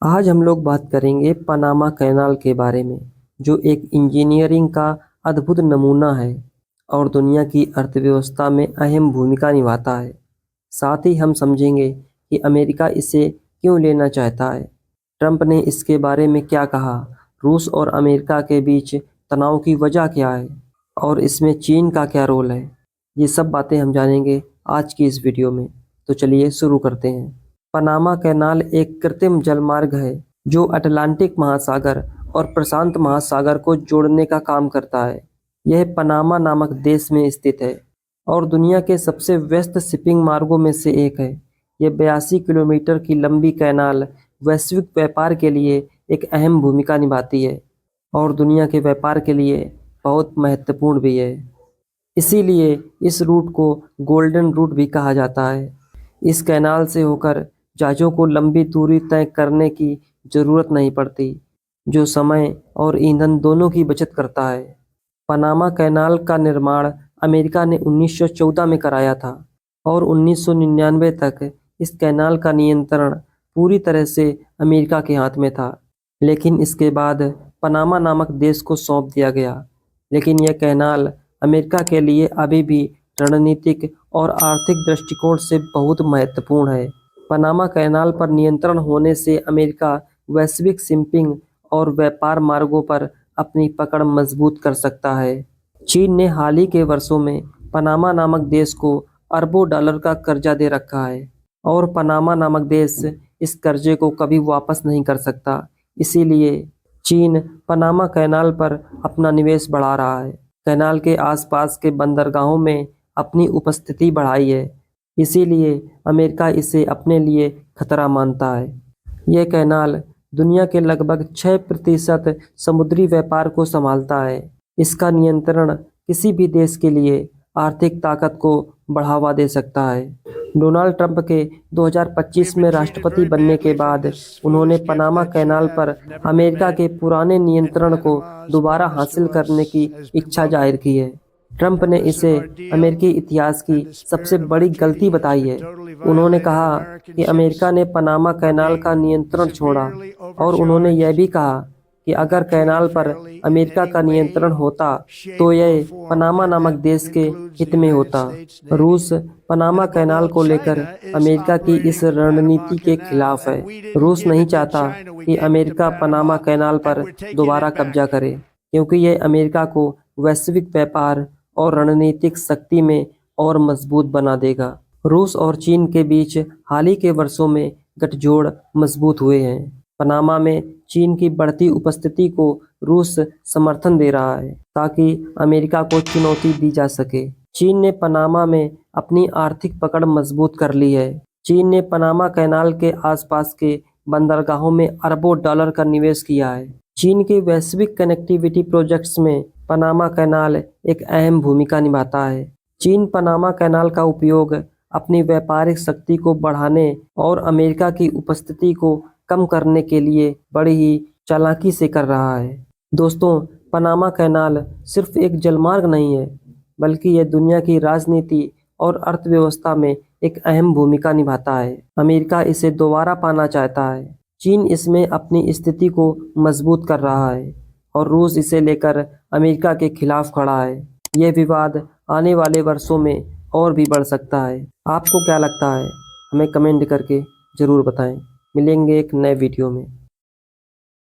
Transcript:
आज हम लोग बात करेंगे पनामा कैनाल के बारे में, जो एक इंजीनियरिंग का अद्भुत नमूना है और दुनिया की अर्थव्यवस्था में अहम भूमिका निभाता है। साथ ही हम समझेंगे कि अमेरिका इसे क्यों लेना चाहता है, ट्रंप ने इसके बारे में क्या कहा, रूस और अमेरिका के बीच तनाव की वजह क्या है और इसमें चीन का क्या रोल है। ये सब बातें हम जानेंगे आज की इस वीडियो में। तो चलिए शुरू करते हैं। पनामा कैनाल एक कृत्रिम जलमार्ग है जो अटलांटिक महासागर और प्रशांत महासागर को जोड़ने का काम करता है। यह पनामा नामक देश में स्थित है और दुनिया के सबसे व्यस्त शिपिंग मार्गों में से एक है। यह 82 किलोमीटर की लंबी कैनाल वैश्विक व्यापार के लिए एक अहम भूमिका निभाती है और दुनिया के व्यापार के लिए बहुत महत्वपूर्ण भी है। इसीलिए इस रूट को गोल्डन रूट भी कहा जाता है। इस कैनाल से होकर जहाज़ों को लंबी दूरी तय करने की ज़रूरत नहीं पड़ती, जो समय और ईंधन दोनों की बचत करता है। पनामा कैनाल का निर्माण अमेरिका ने 1914 में कराया था और 1999 तक इस कैनाल का नियंत्रण पूरी तरह से अमेरिका के हाथ में था। लेकिन इसके बाद पनामा नामक देश को सौंप दिया गया। लेकिन यह कैनाल अमेरिका के लिए अभी भी रणनीतिक और आर्थिक दृष्टिकोण से बहुत महत्वपूर्ण है। पनामा कैनाल पर नियंत्रण होने से अमेरिका वैश्विक शिपिंग और व्यापार मार्गों पर अपनी पकड़ मजबूत कर सकता है। चीन ने हाल ही के वर्षों में पनामा नामक देश को अरबों डॉलर का कर्जा दे रखा है और पनामा नामक देश इस कर्जे को कभी वापस नहीं कर सकता। इसीलिए चीन पनामा कैनाल पर अपना निवेश बढ़ा रहा है। कैनाल के आसपास के बंदरगाहों में अपनी उपस्थिति बढ़ाई है। इसीलिए अमेरिका इसे अपने लिए खतरा मानता है। यह कैनाल दुनिया के लगभग 6% समुद्री व्यापार को संभालता है। इसका नियंत्रण किसी भी देश के लिए आर्थिक ताकत को बढ़ावा दे सकता है। डोनाल्ड ट्रंप के 2025 में राष्ट्रपति बनने के बाद उन्होंने पनामा कैनाल पर अमेरिका के पुराने नियंत्रण को दोबारा हासिल करने की इच्छा जाहिर की है। ट्रंप ने इसे अमेरिकी इतिहास की सबसे बड़ी गलती बताई है। उन्होंने कहा कि अमेरिका ने पनामा कैनाल का नियंत्रण छोड़ा और उन्होंने यह भी कहा कि अगर कैनाल पर अमेरिका का नियंत्रण होता तो यह पनामा नामक देश के हित में होता। रूस पनामा कैनाल को लेकर अमेरिका की इस रणनीति के खिलाफ है। रूस नहीं चाहता कि अमेरिका पनामा कैनाल पर दोबारा कब्जा करे, क्योंकि यह अमेरिका को वैश्विक व्यापार और रणनीतिक शक्ति में और मजबूत बना देगा। रूस और चीन के बीच हाल ही के वर्षों में गठजोड़ मजबूत हुए हैं। पनामा में चीन की बढ़ती उपस्थिति को रूस समर्थन दे रहा है ताकि अमेरिका को चुनौती दी जा सके। चीन ने पनामा में अपनी आर्थिक पकड़ मजबूत कर ली है। चीन ने पनामा कैनाल के आसपास के बंदरगाहों में अरबों डॉलर का निवेश किया है। चीन के वैश्विक कनेक्टिविटी प्रोजेक्ट्स में पनामा कैनाल एक अहम भूमिका निभाता है। चीन पनामा कैनाल का उपयोग अपनी व्यापारिक शक्ति को बढ़ाने और अमेरिका की उपस्थिति को कम करने के लिए बड़ी ही चालाकी से कर रहा है। दोस्तों, पनामा कैनाल सिर्फ एक जलमार्ग नहीं है, बल्कि यह दुनिया की राजनीति और अर्थव्यवस्था में एक अहम भूमिका निभाता है। अमेरिका इसे दोबारा पाना चाहता है। चीन इसमें अपनी स्थिति को मजबूत कर रहा है और रूस इसे लेकर अमेरिका के खिलाफ खड़ा है। यह विवाद आने वाले वर्षों में और भी बढ़ सकता है। आपको क्या लगता है? हमें कमेंट करके ज़रूर बताएं। मिलेंगे एक नए वीडियो में।